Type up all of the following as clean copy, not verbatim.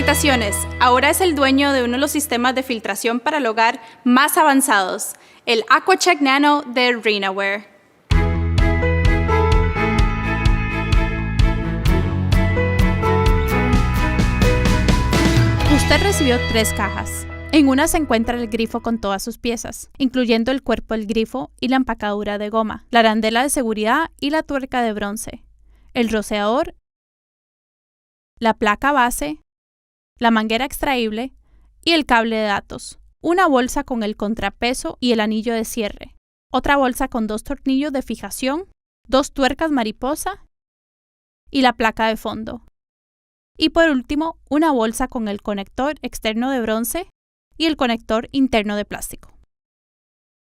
Felicitaciones, ahora es el dueño de uno de los sistemas de filtración para el hogar más avanzados, el AquaCheck Nano de Rhenaware. Usted recibió 3 cajas. En una se encuentra el grifo con todas sus piezas, incluyendo el cuerpo del grifo y la empacadura de goma, la arandela de seguridad y la tuerca de bronce, el rociador, la placa base, la manguera extraíble y el cable de datos, una bolsa con el contrapeso y el anillo de cierre, otra bolsa con 2 tornillos de fijación, 2 tuercas mariposa y la placa de fondo. Y por último, una bolsa con el conector externo de bronce y el conector interno de plástico.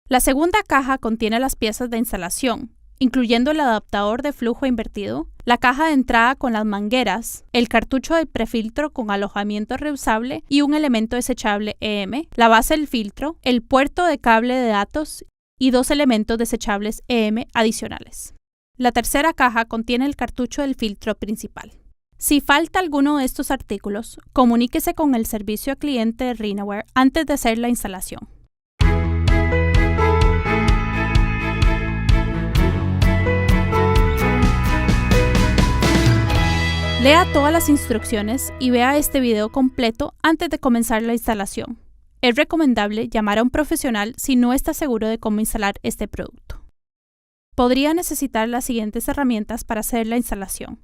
La segunda caja contiene las piezas de instalación, incluyendo el adaptador de flujo invertido, la caja de entrada con las mangueras, el cartucho del prefiltro con alojamiento reusable y un elemento desechable EM, la base del filtro, el puerto de cable de datos y 2 elementos desechables EM adicionales. La tercera caja contiene el cartucho del filtro principal. Si falta alguno de estos artículos, comuníquese con el servicio al cliente de Rhenaware antes de hacer la instalación. Lea todas las instrucciones y vea este video completo antes de comenzar la instalación. Es recomendable llamar a un profesional si no está seguro de cómo instalar este producto. Podría necesitar las siguientes herramientas para hacer la instalación: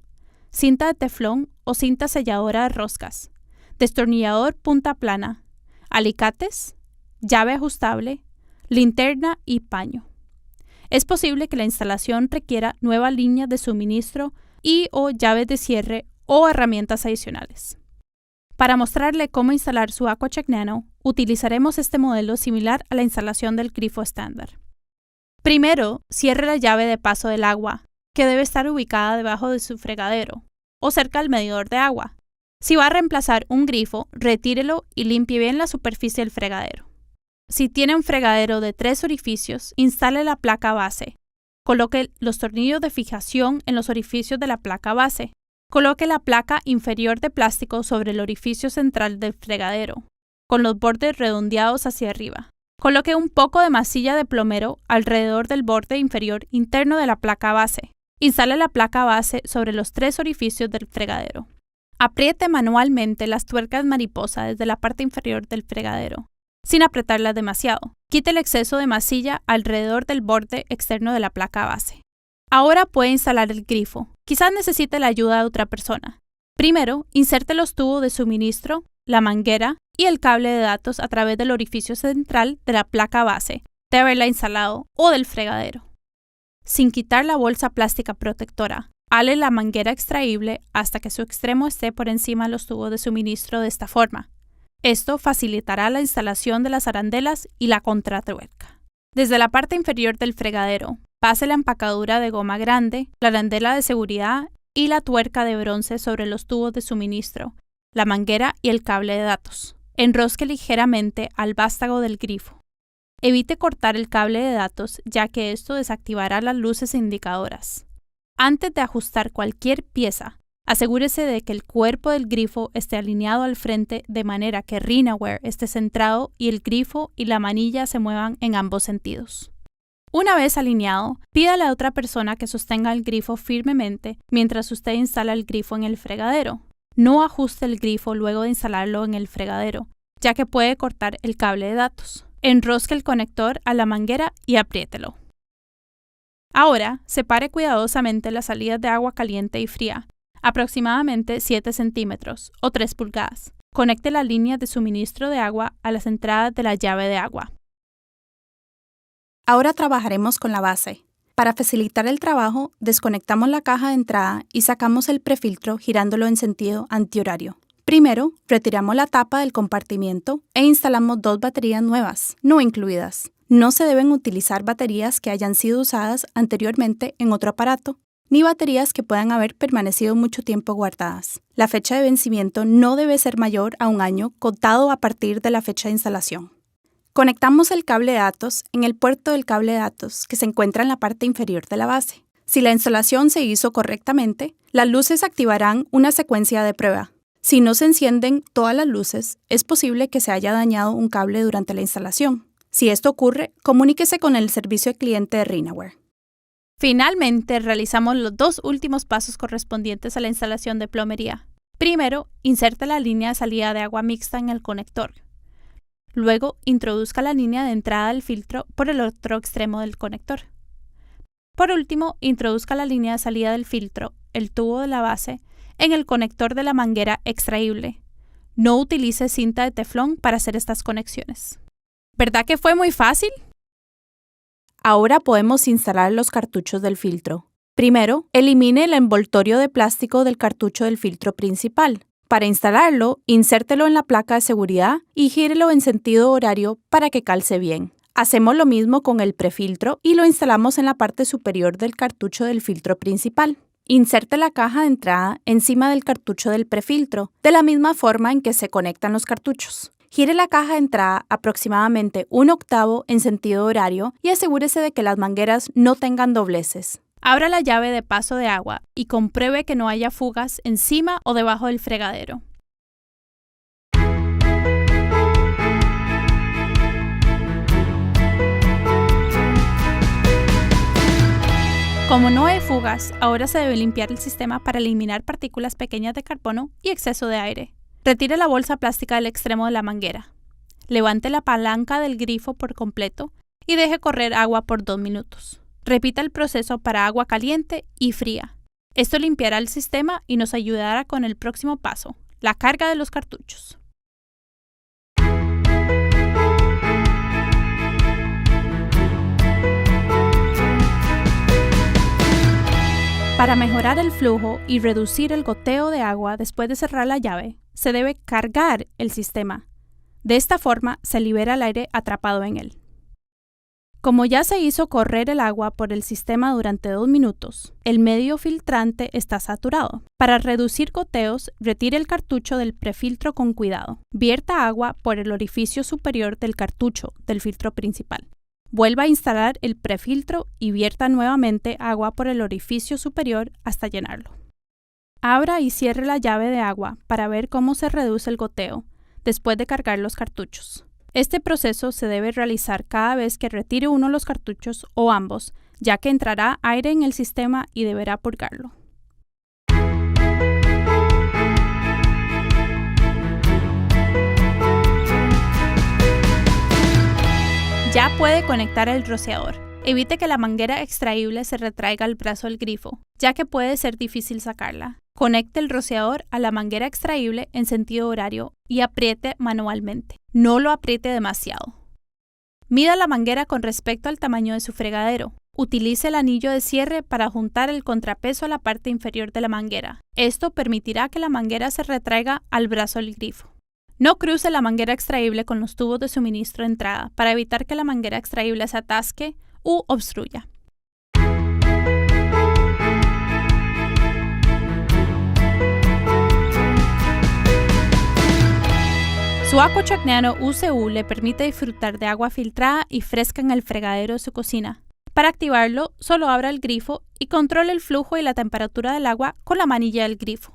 cinta de teflón o cinta selladora de roscas, destornillador punta plana, alicates, llave ajustable, linterna y paño. Es posible que la instalación requiera nuevas líneas de suministro y/o llaves de cierre o herramientas adicionales. Para mostrarle cómo instalar su AquaCheck Nano, utilizaremos este modelo similar a la instalación del grifo estándar. Primero, cierre la llave de paso del agua, que debe estar ubicada debajo de su fregadero o cerca del medidor de agua. Si va a reemplazar un grifo, retírelo y limpie bien la superficie del fregadero. Si tiene un fregadero de 3 orificios, instale la placa base. Coloque los tornillos de fijación en los orificios de la placa base. Coloque la placa inferior de plástico sobre el orificio central del fregadero, con los bordes redondeados hacia arriba. Coloque un poco de masilla de plomero alrededor del borde inferior interno de la placa base. Instale la placa base sobre los 3 orificios del fregadero. Apriete manualmente las tuercas mariposa desde la parte inferior del fregadero, sin apretarlas demasiado. Quite el exceso de masilla alrededor del borde externo de la placa base. Ahora puede instalar el grifo. Quizás necesite la ayuda de otra persona. Primero, inserte los tubos de suministro, la manguera y el cable de datos a través del orificio central de la placa base de haberla instalado o del fregadero. Sin quitar la bolsa plástica protectora, hale la manguera extraíble hasta que su extremo esté por encima de los tubos de suministro de esta forma. Esto facilitará la instalación de las arandelas y la contratuerca. Desde la parte inferior del fregadero, pase la empacadura de goma grande, la arandela de seguridad y la tuerca de bronce sobre los tubos de suministro, la manguera y el cable de datos. Enrosque ligeramente al vástago del grifo. Evite cortar el cable de datos, ya que esto desactivará las luces indicadoras. Antes de ajustar cualquier pieza, asegúrese de que el cuerpo del grifo esté alineado al frente de manera que Rhenaware esté centrado y el grifo y la manilla se muevan en ambos sentidos. Una vez alineado, pídale a otra persona que sostenga el grifo firmemente mientras usted instala el grifo en el fregadero. No ajuste el grifo luego de instalarlo en el fregadero, ya que puede cortar el cable de datos. Enrosque el conector a la manguera y apriételo. Ahora, separe cuidadosamente las salidas de agua caliente y fría, aproximadamente 7 centímetros o 3 pulgadas. Conecte las líneas de suministro de agua a las entradas de la llave de agua. Ahora trabajaremos con la base. Para facilitar el trabajo, desconectamos la caja de entrada y sacamos el prefiltro girándolo en sentido antihorario. Primero, retiramos la tapa del compartimiento e instalamos 2 baterías nuevas, no incluidas. No se deben utilizar baterías que hayan sido usadas anteriormente en otro aparato, ni baterías que puedan haber permanecido mucho tiempo guardadas. La fecha de vencimiento no debe ser mayor a 1 año contado a partir de la fecha de instalación. Conectamos el cable de datos en el puerto del cable de datos que se encuentra en la parte inferior de la base. Si la instalación se hizo correctamente, las luces activarán una secuencia de prueba. Si no se encienden todas las luces, es posible que se haya dañado un cable durante la instalación. Si esto ocurre, comuníquese con el servicio de cliente de Reanaware. Finalmente, realizamos los 2 últimos pasos correspondientes a la instalación de plomería. Primero, inserte la línea de salida de agua mixta en el conector. Luego, introduzca la línea de entrada del filtro por el otro extremo del conector. Por último, introduzca la línea de salida del filtro, el tubo de la base, en el conector de la manguera extraíble. No utilice cinta de teflón para hacer estas conexiones. ¿Verdad que fue muy fácil? Ahora podemos instalar los cartuchos del filtro. Primero, elimine el envoltorio de plástico del cartucho del filtro principal. Para instalarlo, insértelo en la placa de seguridad y gírelo en sentido horario para que calce bien. Hacemos lo mismo con el prefiltro y lo instalamos en la parte superior del cartucho del filtro principal. Inserte la caja de entrada encima del cartucho del prefiltro, de la misma forma en que se conectan los cartuchos. Gire la caja de entrada aproximadamente 1/8 en sentido horario y asegúrese de que las mangueras no tengan dobleces. Abra la llave de paso de agua y compruebe que no haya fugas encima o debajo del fregadero. Como no hay fugas, ahora se debe limpiar el sistema para eliminar partículas pequeñas de carbono y exceso de aire. Retire la bolsa plástica del extremo de la manguera. Levante la palanca del grifo por completo y deje correr agua por 2 minutos. Repita el proceso para agua caliente y fría. Esto limpiará el sistema y nos ayudará con el próximo paso, la carga de los cartuchos. Para mejorar el flujo y reducir el goteo de agua después de cerrar la llave, se debe cargar el sistema. De esta forma se libera el aire atrapado en él. Como ya se hizo correr el agua por el sistema durante 2 minutos, el medio filtrante está saturado. Para reducir goteos, retire el cartucho del prefiltro con cuidado. Vierta agua por el orificio superior del cartucho del filtro principal. Vuelva a instalar el prefiltro y vierta nuevamente agua por el orificio superior hasta llenarlo. Abra y cierre la llave de agua para ver cómo se reduce el goteo después de cargar los cartuchos. Este proceso se debe realizar cada vez que retire uno de los cartuchos o ambos, ya que entrará aire en el sistema y deberá purgarlo. Ya puede conectar el rociador. Evite que la manguera extraíble se retraiga al brazo del grifo, ya que puede ser difícil sacarla. Conecte el rociador a la manguera extraíble en sentido horario y apriete manualmente. No lo apriete demasiado. Mida la manguera con respecto al tamaño de su fregadero. Utilice el anillo de cierre para juntar el contrapeso a la parte inferior de la manguera. Esto permitirá que la manguera se retraiga al brazo del grifo. No cruce la manguera extraíble con los tubos de suministro de entrada para evitar que la manguera extraíble se atasque u obstruya. Su AquaCheck Nano UCU le permite disfrutar de agua filtrada y fresca en el fregadero de su cocina. Para activarlo, solo abra el grifo y controle el flujo y la temperatura del agua con la manilla del grifo.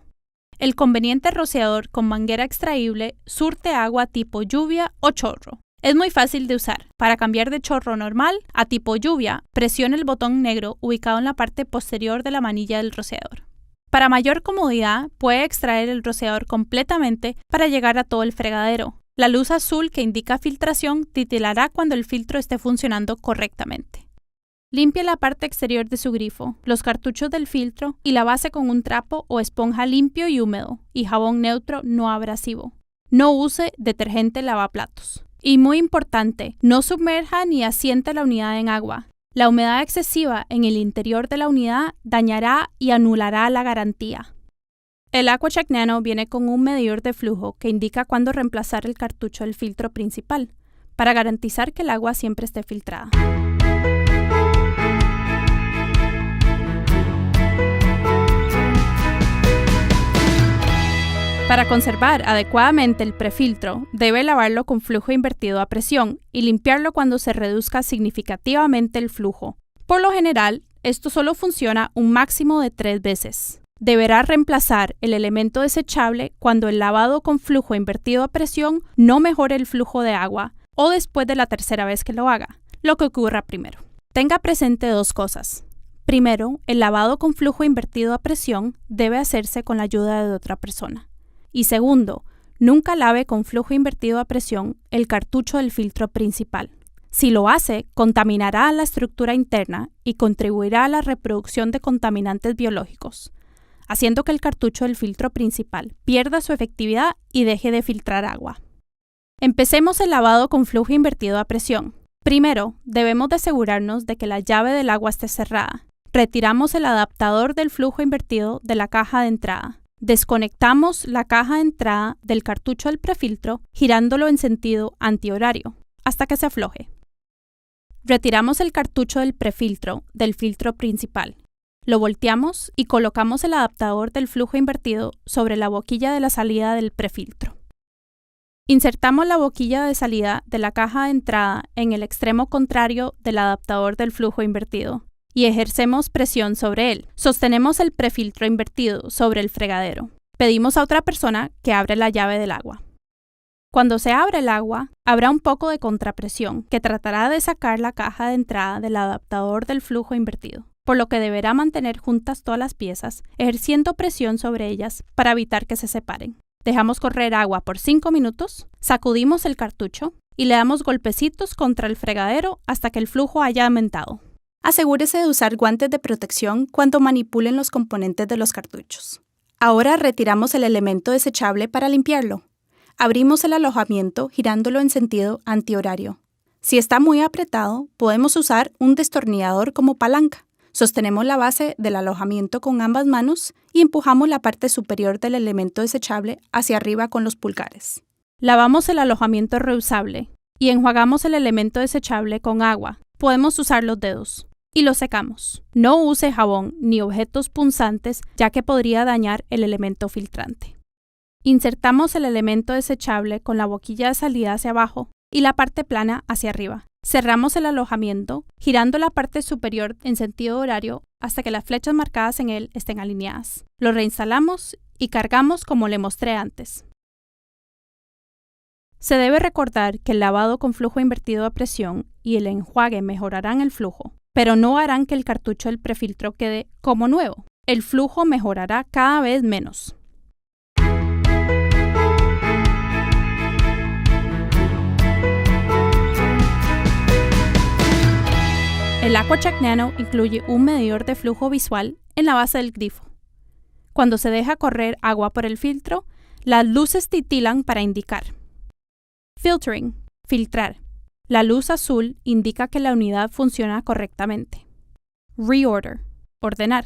El conveniente rociador con manguera extraíble surte agua tipo lluvia o chorro. Es muy fácil de usar. Para cambiar de chorro normal a tipo lluvia, presione el botón negro ubicado en la parte posterior de la manilla del rociador. Para mayor comodidad, puede extraer el rociador completamente para llegar a todo el fregadero. La luz azul que indica filtración titilará cuando el filtro esté funcionando correctamente. Limpie la parte exterior de su grifo, los cartuchos del filtro y la base con un trapo o esponja limpio y húmedo y jabón neutro no abrasivo. No use detergente lavaplatos. Y muy importante, no sumerja ni asiente la unidad en agua. La humedad excesiva en el interior de la unidad dañará y anulará la garantía. El AquaCheck Nano viene con un medidor de flujo que indica cuándo reemplazar el cartucho del filtro principal, para garantizar que el agua siempre esté filtrada. Para conservar adecuadamente el prefiltro, debe lavarlo con flujo invertido a presión y limpiarlo cuando se reduzca significativamente el flujo. Por lo general, esto solo funciona un máximo de 3 veces. Deberá reemplazar el elemento desechable cuando el lavado con flujo invertido a presión no mejore el flujo de agua o después de la tercera vez que lo haga, lo que ocurra primero. Tenga presente dos cosas. Primero, el lavado con flujo invertido a presión debe hacerse con la ayuda de otra persona. Y segundo, nunca lave con flujo invertido a presión el cartucho del filtro principal. Si lo hace, contaminará a la estructura interna y contribuirá a la reproducción de contaminantes biológicos, haciendo que el cartucho del filtro principal pierda su efectividad y deje de filtrar agua. Empecemos el lavado con flujo invertido a presión. Primero, debemos de asegurarnos de que la llave del agua esté cerrada. Retiramos el adaptador del flujo invertido de la caja de entrada. Desconectamos la caja de entrada del cartucho del prefiltro girándolo en sentido antihorario hasta que se afloje. Retiramos el cartucho del prefiltro del filtro principal. Lo volteamos y colocamos el adaptador del flujo invertido sobre la boquilla de la salida del prefiltro. Insertamos la boquilla de salida de la caja de entrada en el extremo contrario del adaptador del flujo invertido y ejercemos presión sobre él. Sostenemos el prefiltro invertido sobre el fregadero. Pedimos a otra persona que abra la llave del agua. Cuando se abre el agua, habrá un poco de contrapresión que tratará de sacar la caja de entrada del adaptador del flujo invertido, por lo que deberá mantener juntas todas las piezas, ejerciendo presión sobre ellas para evitar que se separen. Dejamos correr agua por 5 minutos, sacudimos el cartucho y le damos golpecitos contra el fregadero hasta que el flujo haya aumentado. Asegúrese de usar guantes de protección cuando manipulen los componentes de los cartuchos. Ahora retiramos el elemento desechable para limpiarlo. Abrimos el alojamiento girándolo en sentido antihorario. Si está muy apretado, podemos usar un destornillador como palanca. Sostenemos la base del alojamiento con ambas manos y empujamos la parte superior del elemento desechable hacia arriba con los pulgares. Lavamos el alojamiento reusable y enjuagamos el elemento desechable con agua. Podemos usar los dedos. Y lo secamos. No use jabón ni objetos punzantes ya que podría dañar el elemento filtrante. Insertamos el elemento desechable con la boquilla de salida hacia abajo y la parte plana hacia arriba. Cerramos el alojamiento, girando la parte superior en sentido horario hasta que las flechas marcadas en él estén alineadas. Lo reinstalamos y cargamos como le mostré antes. Se debe recordar que el lavado con flujo invertido a presión y el enjuague mejorarán el flujo, pero no harán que el cartucho del prefiltro quede como nuevo. El flujo mejorará cada vez menos. El AquaCheck Nano incluye un medidor de flujo visual en la base del grifo. Cuando se deja correr agua por el filtro, las luces titilan para indicar. Filtering, filtrar. La luz azul indica que la unidad funciona correctamente. Reorder, ordenar.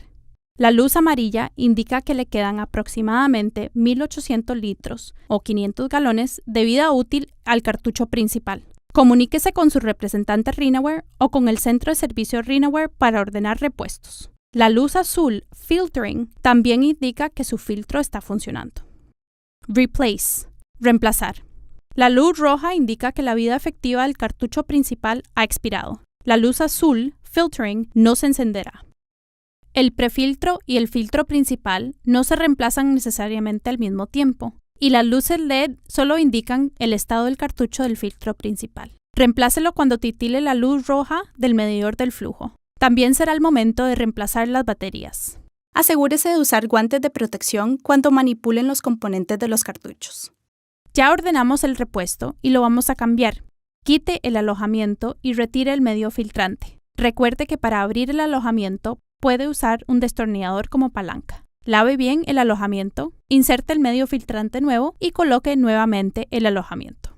La luz amarilla indica que le quedan aproximadamente 1.800 litros o 500 galones de vida útil al cartucho principal. Comuníquese con su representante Rhinaware o con el centro de servicio Rhinaware para ordenar repuestos. La luz azul, filtering, también indica que su filtro está funcionando. Replace, reemplazar. La luz roja indica que la vida efectiva del cartucho principal ha expirado. La luz azul, filtering, no se encenderá. El prefiltro y el filtro principal no se reemplazan necesariamente al mismo tiempo, y las luces LED solo indican el estado del cartucho del filtro principal. Reemplácelo cuando titile la luz roja del medidor del flujo. También será el momento de reemplazar las baterías. Asegúrese de usar guantes de protección cuando manipulen los componentes de los cartuchos. Ya ordenamos el repuesto y lo vamos a cambiar. Quite el alojamiento y retire el medio filtrante. Recuerde que para abrir el alojamiento puede usar un destornillador como palanca. Lave bien el alojamiento, inserte el medio filtrante nuevo y coloque nuevamente el alojamiento.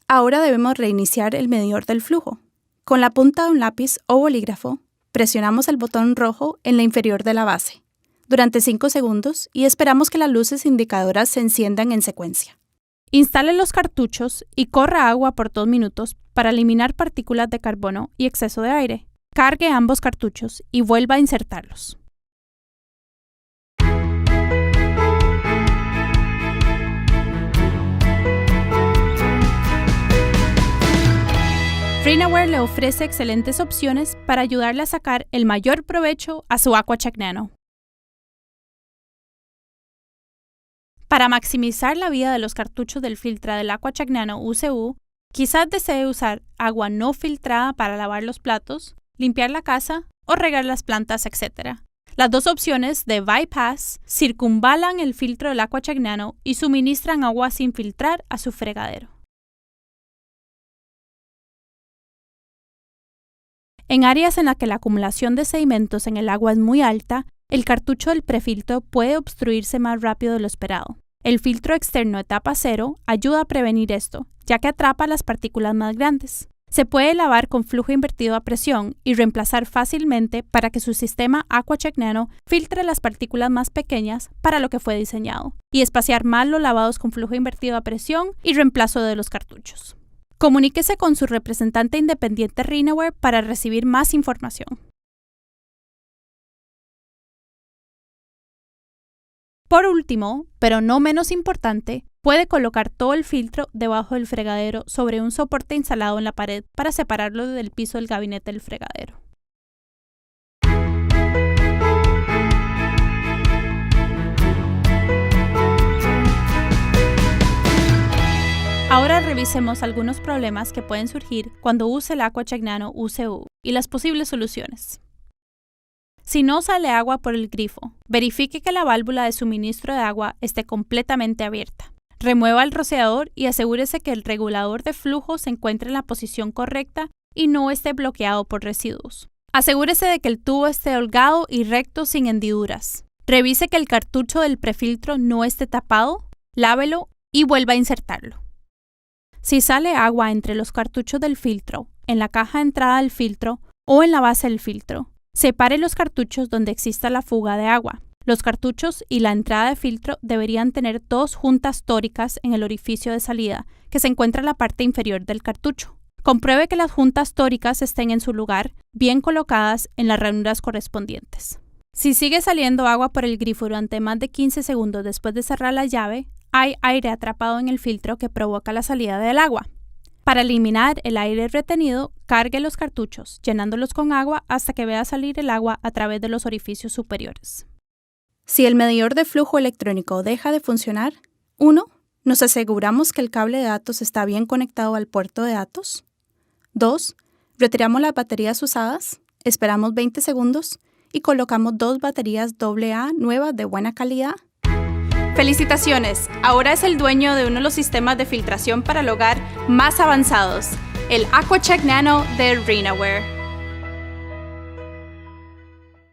Ahora debemos reiniciar el medidor del flujo. Con la punta de un lápiz o bolígrafo, presionamos el botón rojo en la inferior de la base durante 5 segundos y esperamos que las luces indicadoras se enciendan en secuencia. Instale los cartuchos y corra agua por 2 minutos para eliminar partículas de carbono y exceso de aire. Cargue ambos cartuchos y vuelva a insertarlos. Rhinaware le ofrece excelentes opciones para ayudarle a sacar el mayor provecho a su AquaCheck Nano. Para maximizar la vida de los cartuchos del filtro del AquaCheck Nano UCU, quizás desee usar agua no filtrada para lavar los platos, limpiar la casa o regar las plantas, etc. Las dos opciones de bypass circunvalan el filtro del AquaCheck Nano y suministran agua sin filtrar a su fregadero. En áreas en las que la acumulación de sedimentos en el agua es muy alta, el cartucho del prefiltro puede obstruirse más rápido de lo esperado. El filtro externo etapa 0 ayuda a prevenir esto, ya que atrapa las partículas más grandes. Se puede lavar con flujo invertido a presión y reemplazar fácilmente para que su sistema AquaCheck Nano filtre las partículas más pequeñas para lo que fue diseñado, y espaciar más los lavados con flujo invertido a presión y reemplazo de los cartuchos. Comuníquese con su representante independiente Rhinaware para recibir más información. Por último, pero no menos importante, puede colocar todo el filtro debajo del fregadero sobre un soporte instalado en la pared para separarlo del piso del gabinete del fregadero. Ahora revisemos algunos problemas que pueden surgir cuando use el AquaCheck Nano UCU y las posibles soluciones. Si no sale agua por el grifo, verifique que la válvula de suministro de agua esté completamente abierta. Remueva el rociador y asegúrese que el regulador de flujo se encuentre en la posición correcta y no esté bloqueado por residuos. Asegúrese de que el tubo esté holgado y recto sin hendiduras. Revise que el cartucho del prefiltro no esté tapado, lávelo y vuelva a insertarlo. Si sale agua entre los cartuchos del filtro, en la caja de entrada del filtro o en la base del filtro, separe los cartuchos donde exista la fuga de agua. Los cartuchos y la entrada de filtro deberían tener dos juntas tóricas en el orificio de salida, que se encuentra en la parte inferior del cartucho. Compruebe que las juntas tóricas estén en su lugar, bien colocadas en las ranuras correspondientes. Si sigue saliendo agua por el grifo durante más de 15 segundos después de cerrar la llave, hay aire atrapado en el filtro que provoca la salida del agua. Para eliminar el aire retenido, cargue los cartuchos, llenándolos con agua hasta que vea salir el agua a través de los orificios superiores. Si el medidor de flujo electrónico deja de funcionar, 1. Nos aseguramos que el cable de datos está bien conectado al puerto de datos. 2. Retiramos las baterías usadas, esperamos 20 segundos y colocamos 2 baterías AA nuevas de buena calidad. ¡Felicitaciones! Ahora es el dueño de uno de los sistemas de filtración para el hogar más avanzados, el AquaCheck Nano de Rhinaware.